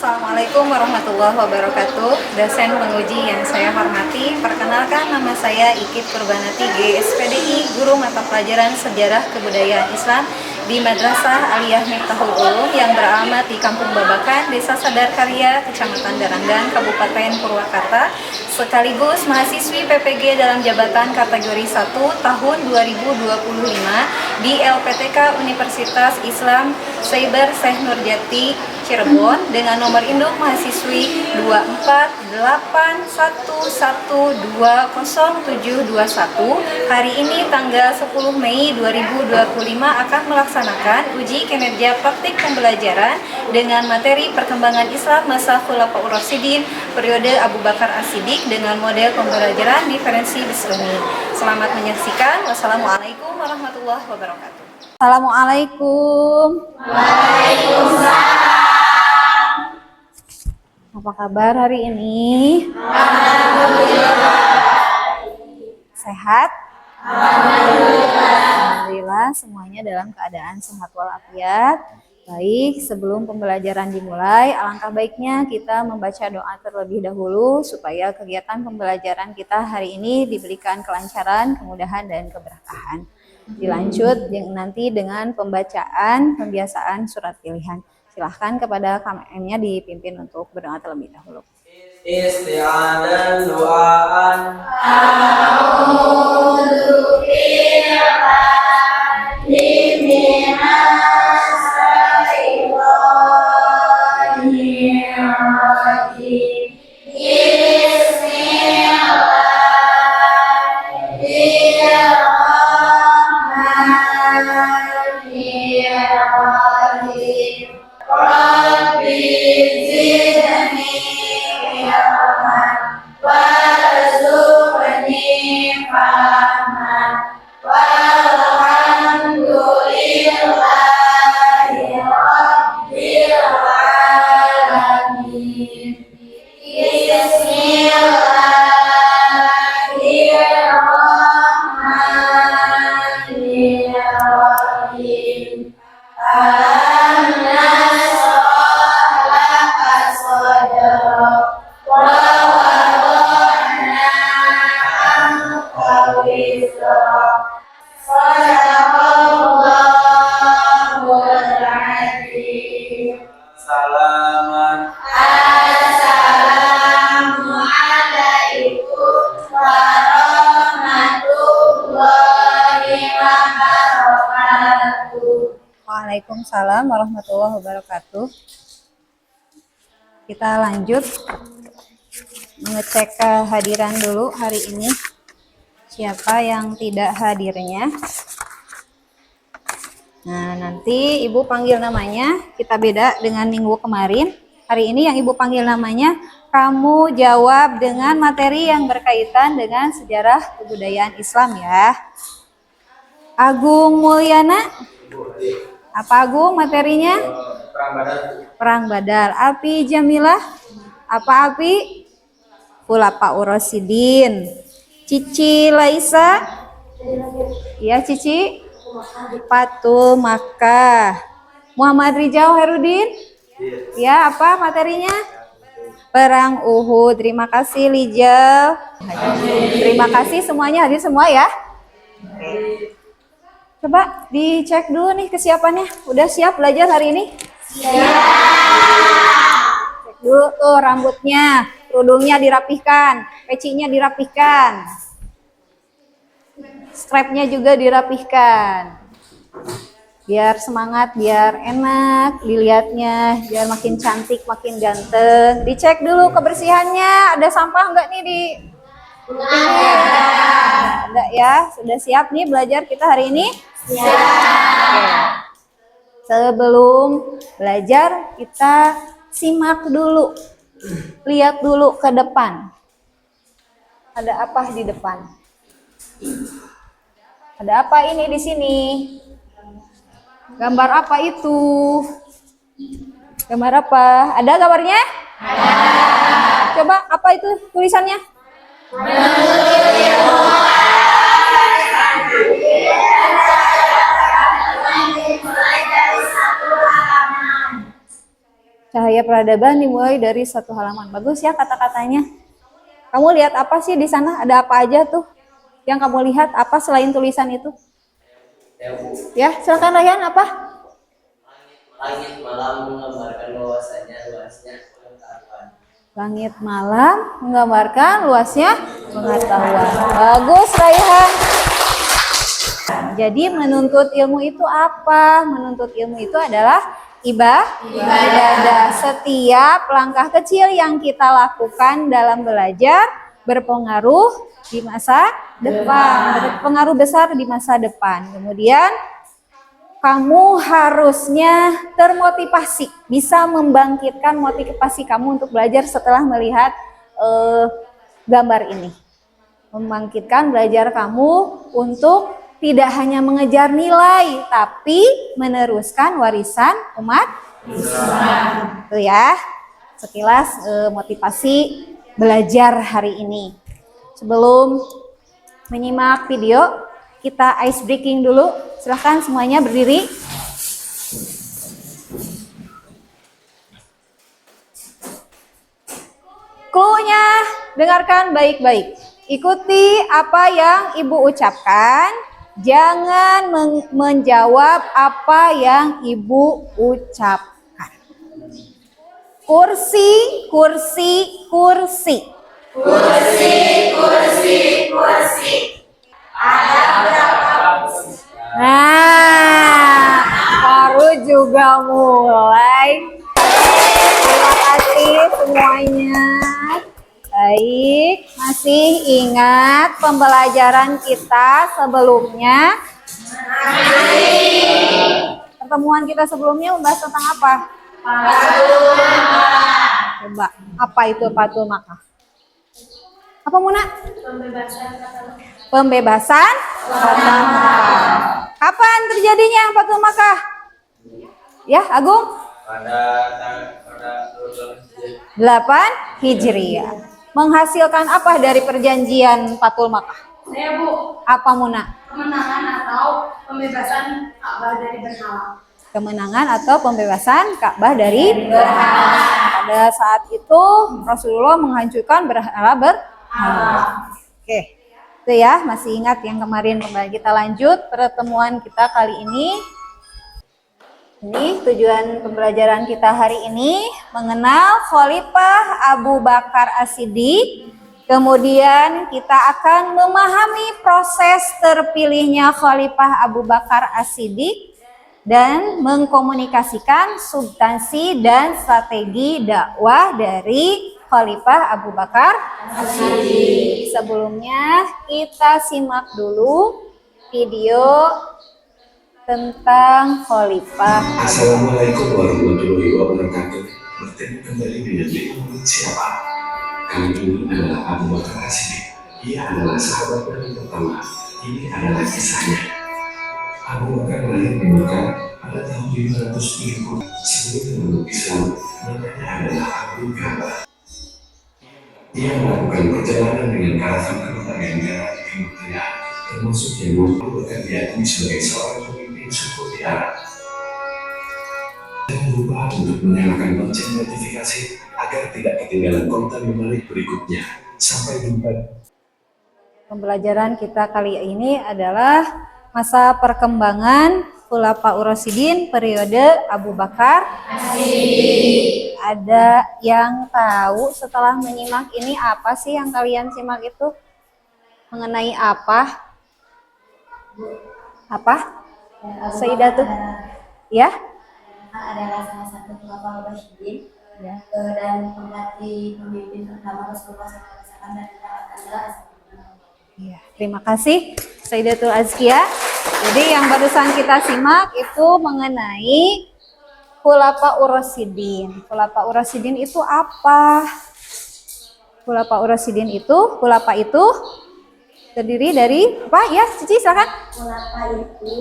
Assalamualaikum warahmatullahi wabarakatuh. Dosen penguji yang saya hormati, perkenalkan nama saya Ikit Purbanati GSPDI, guru mata pelajaran Sejarah Kebudayaan Islam di Madrasah Aliyah Miftahul Ulum yang beralamat di Kampung Babakan, Desa Sadar Karya, Kecamatan Daranggan, Kabupaten Purwakarta, sekaligus mahasiswi PPG dalam jabatan kategori 1 tahun 2025 di LPTK Universitas Islam Cyber Syekh Nurjati Cirebon dengan nomor induk mahasiswi 2481120721. Hari ini tanggal 10 Mei 2025 akan melaksanakan uji kinerja praktik pembelajaran dengan materi perkembangan Islam masa Khulafaur Rasyidin periode Abu Bakar As-Siddiq dengan model pembelajaran diferensi Bisrumi. Selamat menyaksikan. Wassalamualaikum warahmatullahi wabarakatuh. Assalamualaikum. Waalaikumsalam. Apa kabar hari ini? Alhamdulillah. Sehat? Alhamdulillah, semuanya dalam keadaan sehat walafiat. Baik, sebelum pembelajaran dimulai, alangkah baiknya kita membaca doa terlebih dahulu supaya kegiatan pembelajaran kita hari ini diberikan kelancaran, kemudahan, dan keberkahan. Dilanjut nanti dengan pembacaan pembiasaan surat pilihan. Silahkan kepada KMM-nya dipimpin untuk berdoa terlebih dahulu. Isti'adan doaan. A'udzu billahi minas syaitonir rajim. Bismillahirrahmanirrahim. Rabbi zidni ilman warzuqni fahman walhamdulillahi rabbil alamin. Bismillahirrahmanirrahim. Salaman. Assalamualaikum warahmatullahi wabarakatuh. Waalaikumsalam warahmatullahi wabarakatuh. Kita lanjut mengecek kehadiran dulu hari ini. Siapa yang tidak hadirnya? Nah, nanti Ibu panggil namanya, kita beda dengan minggu kemarin. Hari ini yang Ibu panggil namanya, kamu jawab dengan materi yang berkaitan dengan sejarah kebudayaan Islam ya. Agung Mulyana. Apa Agung materinya? Perang Badar. Perang Badar. Api Jamilah. Apa Api? Khulafaur Rasyidin. Cici Laisa. Ya Cici. Fatul Makkah. Muhammad Rijal Herudin. Ya apa materinya? Perang Uhud. Terima kasih Lijal. Terima kasih semuanya, hadir semua ya. Coba dicek dulu nih kesiapannya. Udah siap belajar hari ini? Siap. Cek dulu tuh rambutnya, kerudungnya dirapihkan, pecinya dirapihkan, strapnya juga dirapihkan. Biar semangat, biar enak dilihatnya, biar makin cantik, makin ganteng. Dicek dulu kebersihannya. Ada sampah enggak nih di ini? Ada ya. Sudah siap nih belajar kita hari ini? Siap. Oke. Sebelum belajar kita simak dulu. Lihat dulu ke depan. Ada apa di depan? Ada apa ini di sini? Gambar apa itu? Gambar apa? Ada gambarnya? Ada. Coba apa itu tulisannya? Cahaya peradaban dimulai dari satu halaman. Bagus ya kata-katanya. Kamu lihat apa sih di sana? Ada apa aja tuh? Yang kamu lihat apa selain tulisan itu? Ya, silakan Rayhan, apa? Langit malam menggambarkan luasnya pengetahuan. Langit malam menggambarkan luasnya pengetahuan. Bagus Rayhan. Jadi menuntut ilmu itu apa? Menuntut ilmu itu adalah ibadah. Setiap langkah kecil yang kita lakukan dalam belajar berpengaruh di masa depan, berpengaruh besar di masa depan. Kemudian kamu harusnya termotivasi, bisa membangkitkan motivasi kamu untuk belajar setelah melihat gambar ini. Membangkitkan belajar kamu untuk tidak hanya mengejar nilai, tapi meneruskan warisan umat Islam. Itu ya, sekilas motivasi belajar hari ini. Sebelum menyimak video, kita ice breaking dulu. Silahkan semuanya berdiri. Clue-nya, dengarkan baik-baik. Ikuti apa yang Ibu ucapkan. Jangan menjawab apa yang Ibu ucapkan. Kursi, kursi, kursi. Kursi, kursi, kursi. Ada berapa kursi? Nah, baru juga mulai. Terima kasih semuanya. Baik, masih ingat pembelajaran kita sebelumnya? Pertemuan kita sebelumnya membahas tentang apa? Patul Makkah. Coba, apa itu Fathul Makkah? Apa Muna? Pembebasan kata Makkah. Pembebasan Fathul Makkah. Kapan terjadinya Fathul Makkah? Ya, Agung? pada 8 Hijriah. Menghasilkan apa dari perjanjian Fathul Makkah? Saya Bu, Apa Muna? kemenangan atau pembebasan Ka'bah dari berhala. Kemenangan atau pembebasan Ka'bah dari berhala. Pada saat itu Rasulullah menghancurkan berhala. Oke, itu ya, masih ingat yang kemarin. Kita lanjut pertemuan kita kali ini. Ini tujuan pembelajaran kita hari ini, mengenal Khalifah Abu Bakar As-Siddiq. Kemudian kita akan memahami proses terpilihnya Khalifah Abu Bakar As-Siddiq dan mengkomunikasikan substansi dan strategi dakwah dari Khalifah Abu Bakar As-Siddiq. Sebelumnya kita simak dulu video tentang Khalifah. Assalamualaikum warahmatullahi wabarakatuh. Bertemu kembali dengan Lingkungan Siapa? Kali ini adalah Abu Bakar As-Siddiq. Ia adalah sahabat Nabi pertama. Ini adalah kisahnya. Abu Bakar lahir di Mekah pada tahun 570 sebelum memeluk Islam. Namanya adalah Abu Bakar. Ia melakukan perjalanan dengan karavan ke berbagai negara di Timur Tengah, termasuk yang Abu Bakar diakui sebagai seorang pemimpin suku di Arab. Jangan lupa untuk menyalakan lonceng notifikasi agar tidak ketinggalan konten menarik berikutnya. Sampai jumpa. Pembelajaran kita kali ini adalah masa perkembangan Khulafaur Rasyidin periode Abu Bakar As-Siddiq. Ada yang tahu setelah menyimak ini apa sih yang kalian simak itu? Mengenai apa? Apa? Sayyidatul? Ya? Adalah salah satu Khulafaur Rasyidin Ya. dan pengganti pemimpin pertama Rasulullah SAW dan adalah Iya, terima kasih Sayyidatul Azkia. Jadi yang barusan kita simak itu mengenai Khulafaur Rasyidin. Khulafaur Rasyidin itu apa? Khulafaur Rasyidin itu, khulafa itu terdiri dari apa? Ya, Cici silakan. Khulafa itu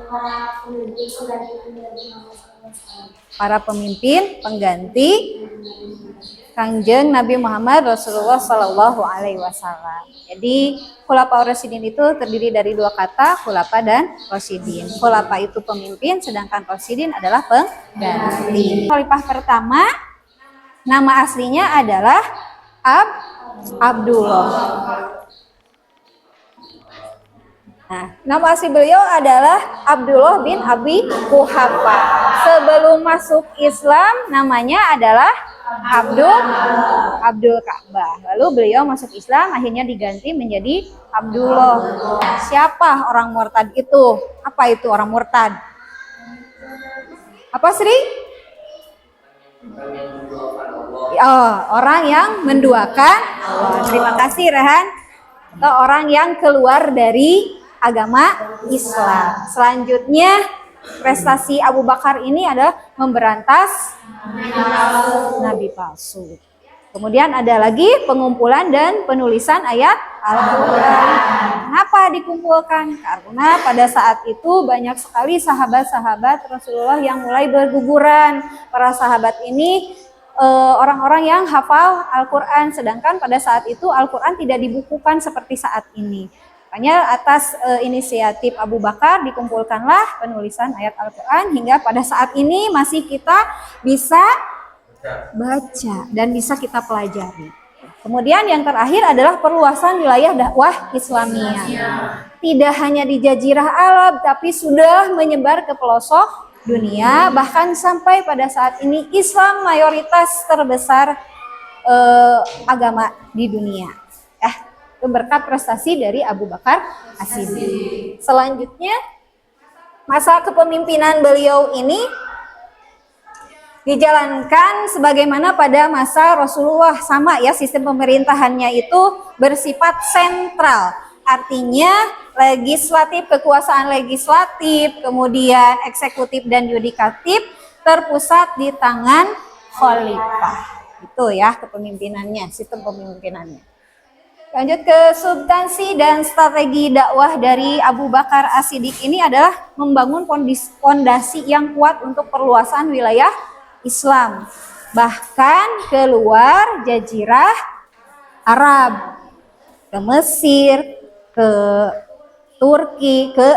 para pemimpin pengganti Nabi Muhammad SAW. Para pemimpin pengganti Kangjeng Nabi Muhammad Rasulullah Shallallahu Alaihi Wasallam. Jadi Khulafaur Rasyidin itu terdiri dari dua kata, khulafa dan rasyidin. Khulafa itu pemimpin, sedangkan rasyidin adalah pengganti. Khalifah pertama nama aslinya adalah Abdullah. Nah, nama asli beliau adalah Abdullah bin Abi Quhafa. Sebelum masuk Islam namanya adalah Abdul Ka'bah. Lalu beliau masuk Islam akhirnya diganti menjadi Abdullah. Siapa orang murtad itu? Apa itu orang murtad? Apa Sri? Orang yang menduakan Allah. Terima kasih Rehan. Atau orang yang keluar dari agama Islam. Selanjutnya prestasi Abu Bakar ini adalah memberantas nabi palsu. Kemudian ada lagi pengumpulan dan penulisan ayat Al-Quran. Kenapa dikumpulkan? Karena pada saat itu banyak sekali sahabat-sahabat Rasulullah yang mulai berguguran. Para sahabat ini orang-orang yang hafal Al-Quran, sedangkan pada saat itu Al-Quran tidak dibukukan seperti saat ini. Makanya atas inisiatif Abu Bakar dikumpulkanlah penulisan ayat Al-Quran hingga pada saat ini masih kita bisa baca dan bisa kita pelajari. Kemudian yang terakhir adalah perluasan wilayah dakwah Islamiyah. Tidak hanya di Jazirah Arab tapi sudah menyebar ke pelosok dunia, bahkan sampai pada saat ini Islam mayoritas terbesar agama di dunia. Berkat prestasi dari Abu Bakar As-Siddiq. Selanjutnya masa kepemimpinan beliau ini dijalankan sebagaimana pada masa Rasulullah, sama ya, sistem pemerintahannya itu bersifat sentral. Artinya legislatif, kekuasaan legislatif, kemudian eksekutif dan yudikatif terpusat di tangan khalifah. Itu ya kepemimpinannya, sistem pemimpinannya. Lanjut ke substansi dan strategi dakwah dari Abu Bakar As-Siddiq ini adalah membangun fondasi yang kuat untuk perluasan wilayah Islam, bahkan keluar Jazirah Arab, ke Mesir, ke Turki, ke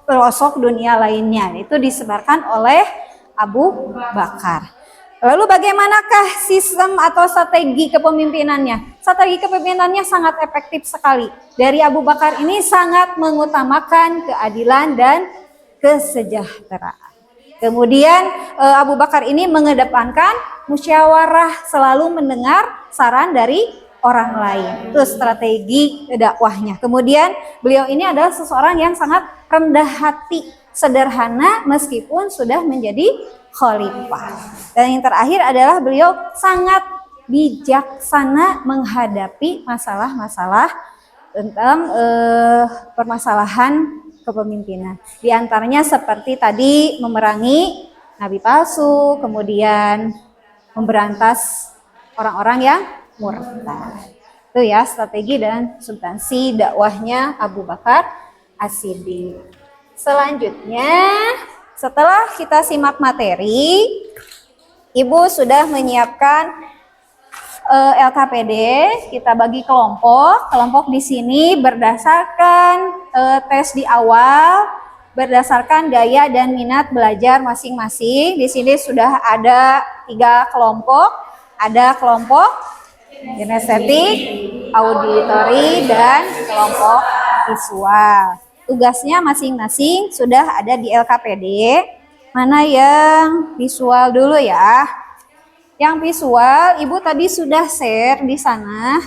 pelosok dunia lainnya. Itu disebarkan oleh Abu Bakar. Lalu bagaimanakah sistem atau strategi kepemimpinannya? Strategi kepemimpinannya sangat efektif sekali. Dari Abu Bakar ini sangat mengutamakan keadilan dan kesejahteraan. Kemudian Abu Bakar ini mengedepankan musyawarah, selalu mendengar saran dari orang lain. Itu strategi dakwahnya. Kemudian beliau ini adalah seseorang yang sangat rendah hati, sederhana meskipun sudah menjadi khalifah. Dan yang terakhir adalah beliau sangat bijaksana menghadapi masalah-masalah tentang permasalahan kepemimpinan. Di antaranya seperti tadi memerangi nabi palsu, kemudian memberantas orang-orang yang murtad. Itu ya strategi dan substansi dakwahnya Abu Bakar As-Siddiq. Selanjutnya, setelah kita simak materi, Ibu sudah menyiapkan LKPD. Kita bagi kelompok. Kelompok di sini berdasarkan tes di awal, berdasarkan gaya dan minat belajar masing-masing. Di sini sudah ada 3 kelompok. Ada kelompok kinestetik, auditori, dan kelompok visual. Tugasnya masing-masing sudah ada di LKPD. Mana yang visual dulu ya? Yang visual, Ibu tadi sudah share di sana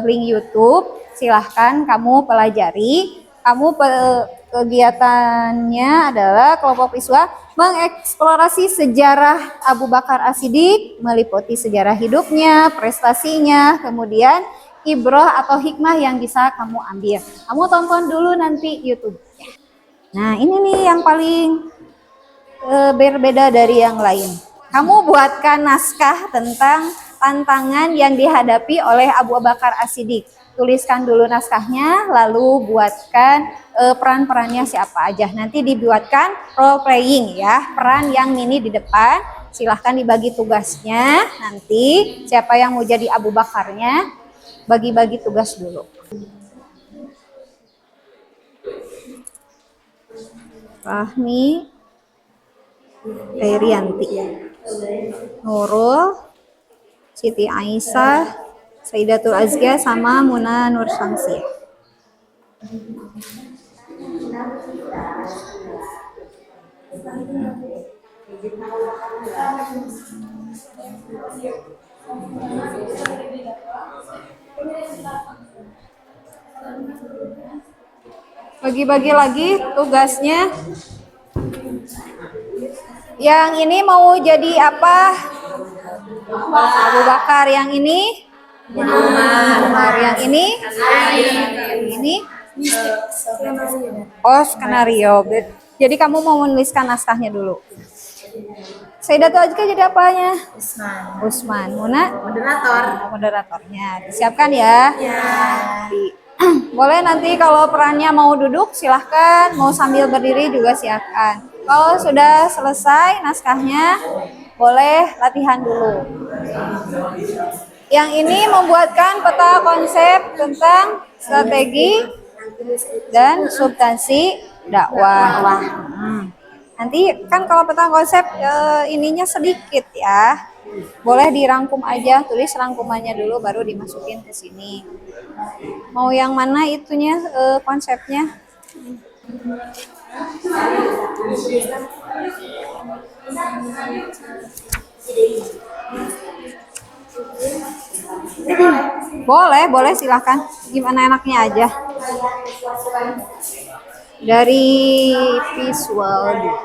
link YouTube. Silahkan kamu pelajari. Kamu kegiatannya adalah kelompok visual mengeksplorasi sejarah Abu Bakar As-Siddiq, meliputi sejarah hidupnya, prestasinya, kemudian ibrah atau hikmah yang bisa kamu ambil. Kamu tonton dulu nanti YouTube. Nah, ini nih yang paling berbeda dari yang lain. Kamu buatkan naskah tentang tantangan yang dihadapi oleh Abu Bakar As-Siddiq. Tuliskan dulu naskahnya, lalu buatkan peran-perannya siapa aja. Nanti dibuatkan role playing ya, peran yang mini di depan. Silahkan dibagi tugasnya. Nanti siapa yang mau jadi Abu Bakarnya, bagi-bagi tugas dulu. Rahmi, Feirianti, Nurul, Siti Aisyah, Saidatul Azkia, sama Muna Nur Syamsiah. Bagi-bagi lagi tugasnya. Yang ini mau jadi apa? Abu Bakar. Yang ini? Umar. Yang ini? Yang ini? Oh, skenario. Jadi kamu mau menuliskan naskahnya dulu. Saidatul Azkia jadi apanya? Usman. Muna? Moderatornya. Disiapkan ya. Boleh nanti kalau perannya mau duduk silahkan, mau sambil berdiri juga silakan. Kalau sudah selesai naskahnya, boleh latihan dulu. Yang ini membuatkan peta konsep tentang strategi dan substansi dakwah. Nanti kan kalau peta konsep ininya sedikit ya. Boleh dirangkum aja, tulis rangkumannya dulu baru dimasukin ke sini. Mau yang mana itunya konsepnya? Boleh silahkan. Gimana enaknya aja. Dari visual dulu.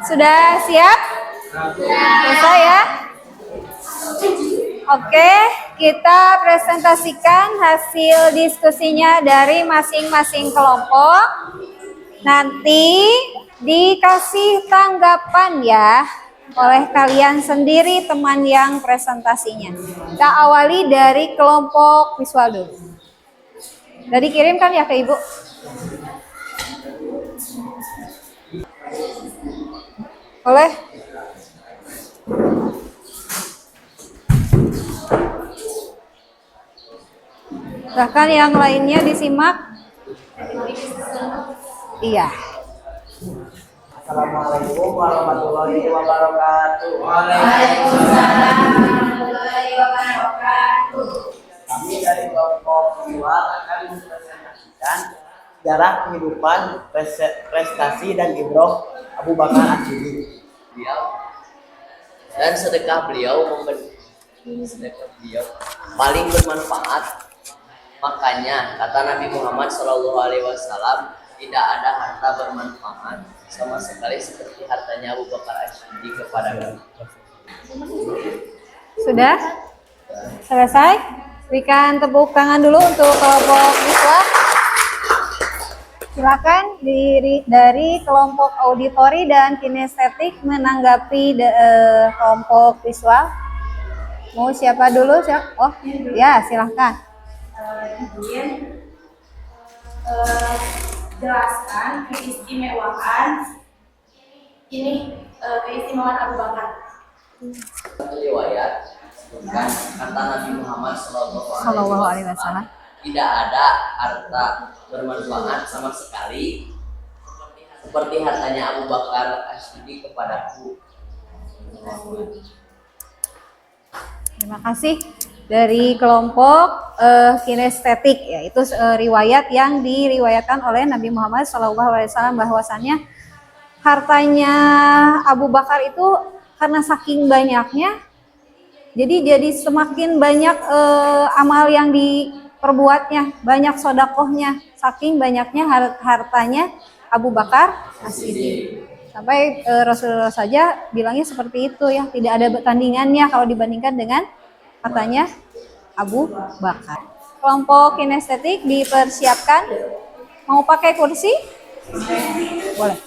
Sudah siap? Selesai ya? Oke, kita presentasikan hasil diskusinya dari masing-masing kelompok. Nanti dikasih tanggapan ya oleh kalian sendiri teman yang presentasinya. Kita awali dari kelompok visual dulu. Udah dikirimkan ya ke Ibu? Boleh? Bahkan yang lainnya disimak. Iya. Assalamualaikum warahmatullahi wabarakatuh. Waalaikumsalam warahmatullahi wabarakatuh. Kami dari kelompok visual akan mempresentasikan sejarah kehidupan, prestasi dan ibroh Abu Bakar As-Siddiq. Dan sedekah beliau paling bermanfaat. Makanya kata Nabi Muhammad SAW, tidak ada harta bermanfaat sama sekali seperti hartanya Abu Bakar As-Siddiq kepada kami. Sudah? Selesai? Berikan tepuk tangan dulu untuk kelompok visual. Silakan dari kelompok auditori dan kinestetik menanggapi kelompok visual. Mau siapa dulu? Oh, ya silahkan. Jelaskan keistimewaan keistimewaan Abu Bakar. Riwayat bukan kata Nabi Muhammad Sallallahu alaihi wasallam. Tidak ada harta bermanfaat sama sekali seperti hartanya Abu Bakar As-Siddiq kepadaku. Terima kasih. Dari kelompok kinestetik, yaitu riwayat yang diriwayatkan oleh Nabi Muhammad SAW bahwasannya hartanya Abu Bakar itu karena saking banyaknya, jadi semakin banyak amal yang diperbuatnya, banyak sodakohnya, saking banyaknya hartanya Abu Bakar As-Siddiq. Sampai Rasulullah saja bilangnya seperti itu ya, tidak ada tandingannya kalau dibandingkan dengan katanya Abu Bakar. Kelompok kinestetik dipersiapkan. Mau pakai kursi? Boleh.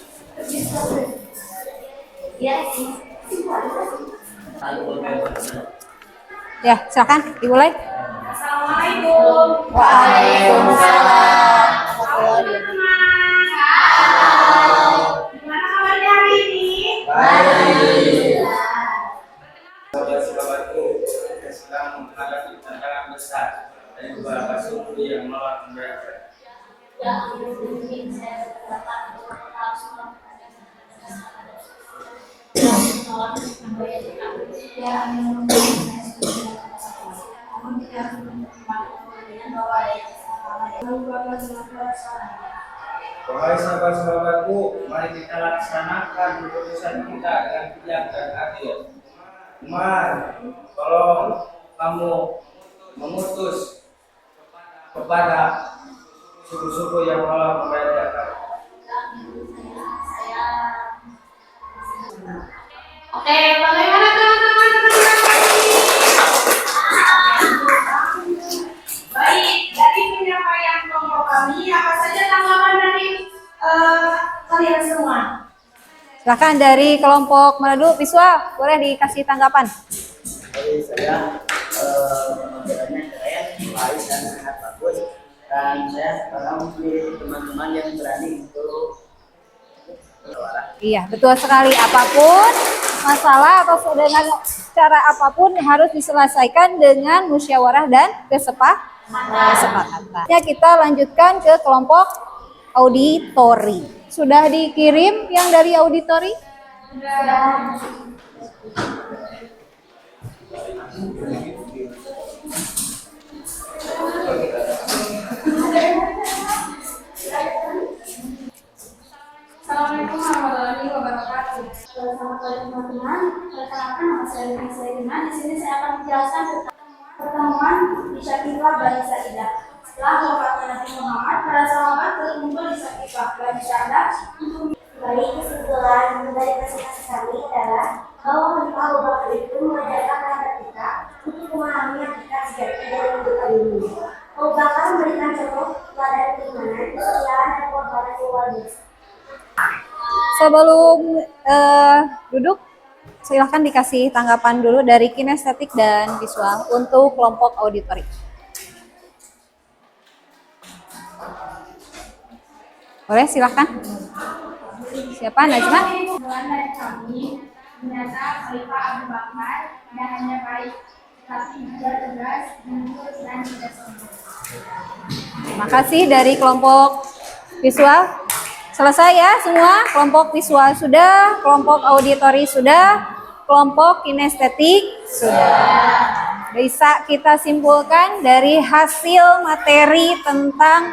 Ya, silakan dimulai. Assalamualaikum. Waalaikumsalam. Gimana kabarnya hari ini? Sahabat-sahabatku, kita sedang menghadapi tantangan besar dari beberapa suku yang menolak membayar. Wahai sahabat-sahabatku, mari kita laksanakan keputusan kita dengan bijak dan adil. Umar, tolong kamu memutus kepada suku-suku yang menolak membayar zakat. Oke, bagaimana teman-teman? Baik, dari penyampaian kelompok kami, apa saja tanggapan dari kalian semua? Silakan dari kelompok Manado Visual, boleh dikasih tanggapan. Jadi saya pembelajarannya keren, baik dan sangat bagus. Dan saya sekarang memilih teman-teman yang berani untuk bersuara. Iya, betul sekali. Apapun masalah atau dengan cara apapun harus diselesaikan dengan musyawarah dan kesepakatan. Ya, kita lanjutkan ke kelompok auditori. Sudah dikirim yang dari auditori? Assalamualaikum warahmatullahi wabarakatuh. Selamat pagi teman-teman. Perkenalkan nama saya Lina Saidina. Di sini saya akan menjelaskan tentang pertemuan di Syakifah Bani Sa'idah. Setelah wafatnya Nabi Muhammad, para sahabat berkumpul di Syakifah Bani Sa'idah untuk Baik, kesimpulan dari presentasi kami adalah bahwa Khalifah Abu Bakar itu mengajarkan kepada kita untuk memahami hakikat sejati dari kehidupan ini. Abu Bakar memberikan contoh teladan keimanan, kesetiaan, dan pengorbanan yang luar biasa. Sebelum duduk, silahkan dikasih tanggapan dulu dari kinestetik dan visual untuk kelompok auditori. Boleh, silahkan. Siapa, Najma? Kesimpulan dari kami, ternyata Khalifah Abu Bakar tidak hanya baik, tapi juga tegas, jujur, dan tidak sombong. Terima kasih dari kelompok visual. Selesai ya semua? Kelompok visual sudah, kelompok auditori sudah, kelompok kinestetik sudah. Bisa kita simpulkan dari hasil materi tentang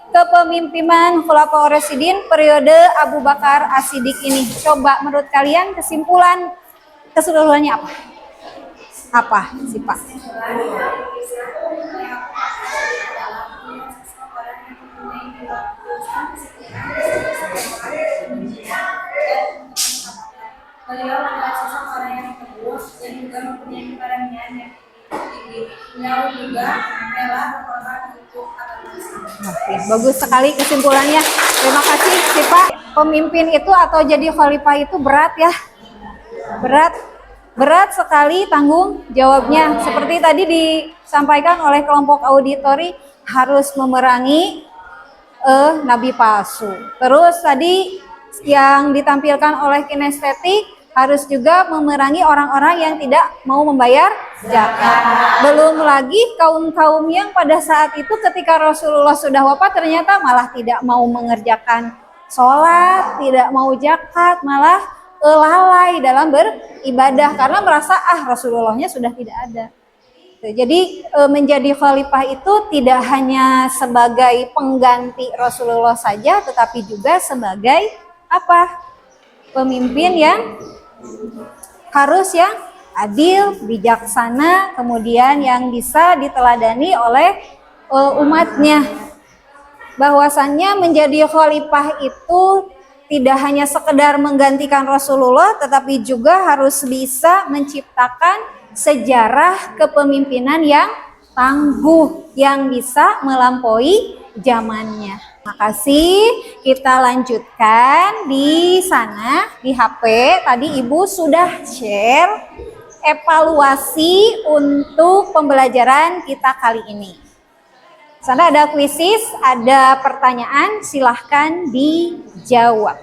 kepemimpinan Khulafaur Rasyidin periode Abu Bakar As-Siddiq ini. Coba menurut kalian kesimpulan keseluruhannya apa? Apa sih Pak? Beliau adalah sosok orang yang teguh dan juga mempunyai keberanian yang tinggi. Beliau juga rela berkorban untuk agama. Oke, bagus sekali kesimpulannya. Terima kasih sih Pak. Pemimpin itu atau jadi khalifah itu berat ya. Berat sekali tanggung jawabnya. Seperti tadi disampaikan oleh kelompok auditori, harus memerangi nabi palsu. Terus tadi yang ditampilkan oleh kinestetik, harus juga memerangi orang-orang yang tidak mau membayar zakat. Belum lagi kaum-kaum yang pada saat itu ketika Rasulullah sudah wafat ternyata malah tidak mau mengerjakan sholat, tidak mau zakat, malah lalai dalam beribadah karena merasa Rasulullahnya sudah tidak ada. Jadi menjadi khalifah itu tidak hanya sebagai pengganti Rasulullah saja, tetapi juga sebagai apa? Pemimpin yang harus yang adil, bijaksana, kemudian yang bisa diteladani oleh umatnya. Bahwasannya menjadi khalifah itu tidak hanya sekedar menggantikan Rasulullah, tetapi juga harus bisa menciptakan sejarah kepemimpinan yang tangguh, yang bisa melampaui zamannya. Makasih, kita lanjutkan di sana di HP. Tadi Ibu sudah share evaluasi untuk pembelajaran kita kali ini. Sana ada kuisis, ada pertanyaan, silahkan dijawab.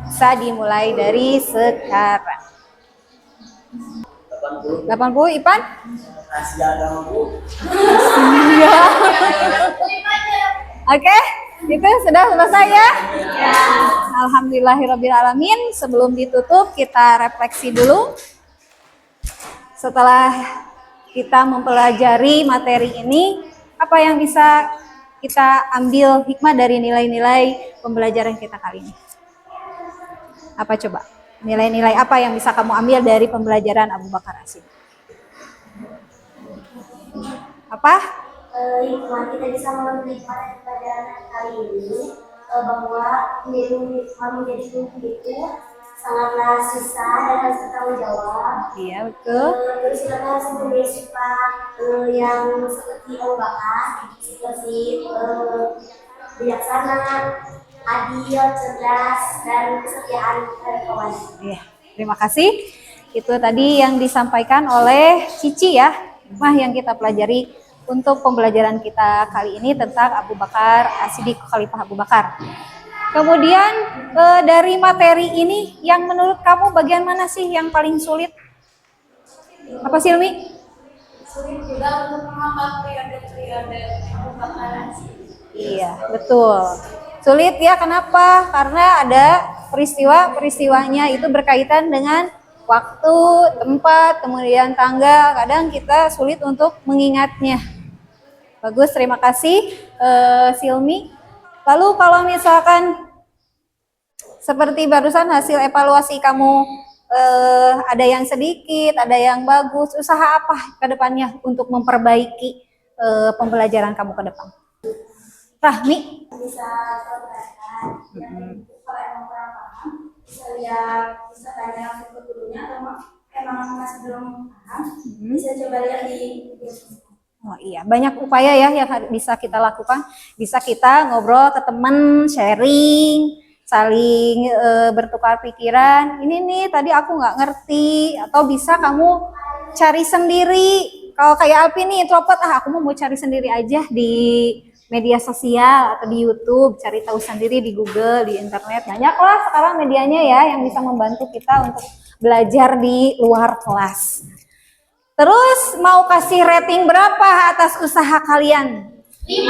Bisa dimulai dari sekarang. 80 Ipan? Kasih agama Bu. Iya. Oke, itu sudah selesai ya? Ya. Alhamdulillahirrabbilalamin. Sebelum ditutup, kita refleksi dulu. Setelah kita mempelajari materi ini, apa yang bisa kita ambil hikmah dari nilai-nilai pembelajaran kita kali ini? Apa coba? Nilai-nilai apa yang bisa kamu ambil dari pembelajaran Abu Bakar As-Siddiq? Apa? Hikmah kita bisa mengambil hikmah dari pelajaran kali ini bahwa menjadi pemimpin itu sangatlah susah dan harus bertanggung jawab. Iya, betul. Terus kita harus mempunyai sifat yang seperti Abu Bakar, seperti bijaksana, adil, cerdas, dan kesetiaan dari kawan. Iya, terima kasih. Itu tadi yang disampaikan oleh Cici ya, hikmah yang kita pelajari untuk pembelajaran kita kali ini tentang Abu Bakar As-Siddiq, Khalifah Abu Bakar. Kemudian dari materi ini yang menurut kamu bagian mana sih yang paling sulit? Apa Silmi? Sulit juga untuk menghafal periode-periode Abu Bakar As-Siddiq. Iya, betul. Sulit ya, kenapa? Karena ada peristiwa-peristiwanya itu berkaitan dengan waktu, tempat, kemudian tanggal. Kadang kita sulit untuk mengingatnya. Bagus, terima kasih Silmi. Lalu kalau misalkan seperti barusan hasil evaluasi kamu ada yang sedikit, ada yang bagus, usaha apa ke depannya untuk memperbaiki pembelajaran kamu ke depan? Rahmi? Bisa terbatas dan kalau emang kurang paham bisa lihat, bisa tanya langsung ke gurunya atau emang masih belum paham bisa coba lihat di video. Oh iya, banyak upaya ya yang bisa kita lakukan. Bisa kita ngobrol ke teman, sharing, saling bertukar pikiran. Ini nih tadi aku nggak ngerti, atau bisa kamu cari sendiri. Kalau kayak Alpi nih introvert, aku mau cari sendiri aja di media sosial atau di YouTube, cari tahu sendiri di Google, di internet. Banyaklah sekarang medianya ya yang bisa membantu kita untuk belajar di luar kelas. Terus mau kasih rating berapa atas usaha kalian? 5.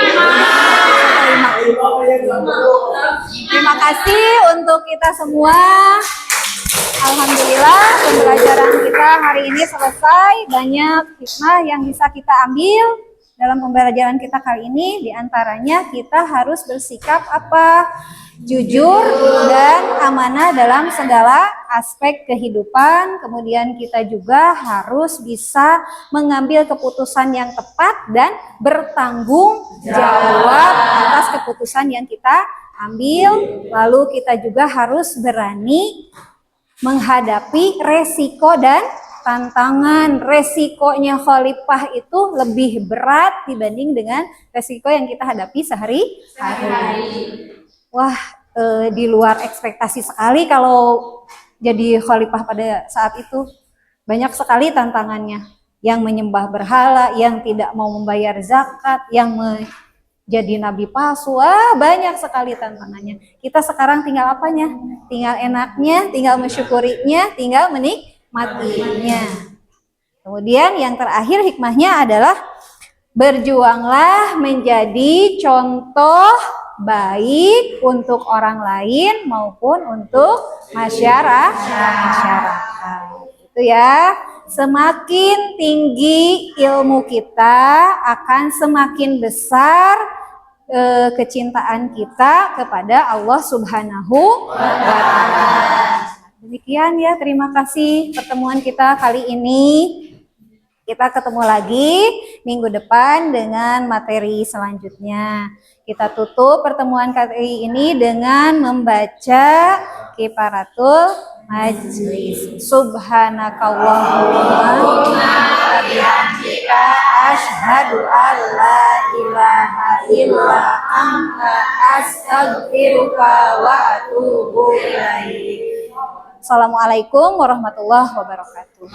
Terima kasih untuk kita semua. Alhamdulillah pembelajaran kita hari ini selesai. Banyak hikmah yang bisa kita ambil dalam pembelajaran kita kali ini. Di antaranya kita harus bersikap apa? Jujur dan amanah dalam segala aspek kehidupan. Kemudian kita juga harus bisa mengambil keputusan yang tepat dan bertanggung jawab atas keputusan yang kita ambil. Lalu kita juga harus berani menghadapi resiko dan tantangan. Resikonya khalifah itu lebih berat dibanding dengan resiko yang kita hadapi sehari-hari. Wah, di luar ekspektasi sekali kalau jadi khalifah pada saat itu. Banyak sekali tantangannya. Yang menyembah berhala, yang tidak mau membayar zakat, yang menjadi nabi palsu. Banyak sekali tantangannya. Kita sekarang tinggal apanya? Tinggal enaknya, tinggal mensyukurinya, tinggal menikmatinya. Kemudian yang terakhir hikmahnya adalah berjuanglah menjadi contoh baik untuk orang lain maupun untuk masyarakat. Itu ya. Semakin tinggi ilmu kita akan semakin besar kecintaan kita kepada Allah Subhanahu wa Ta'ala. Demikian ya, terima kasih pertemuan kita kali ini. Kita ketemu lagi minggu depan dengan materi selanjutnya. Kita tutup pertemuan kali ini dengan membaca Kifaratul Majlis. Subhanakallahumma wa bihamdika asyhadu an la ilaha illa anta astaghfiruka wa atubu ilaik. Assalamualaikum warahmatullahi wabarakatuh.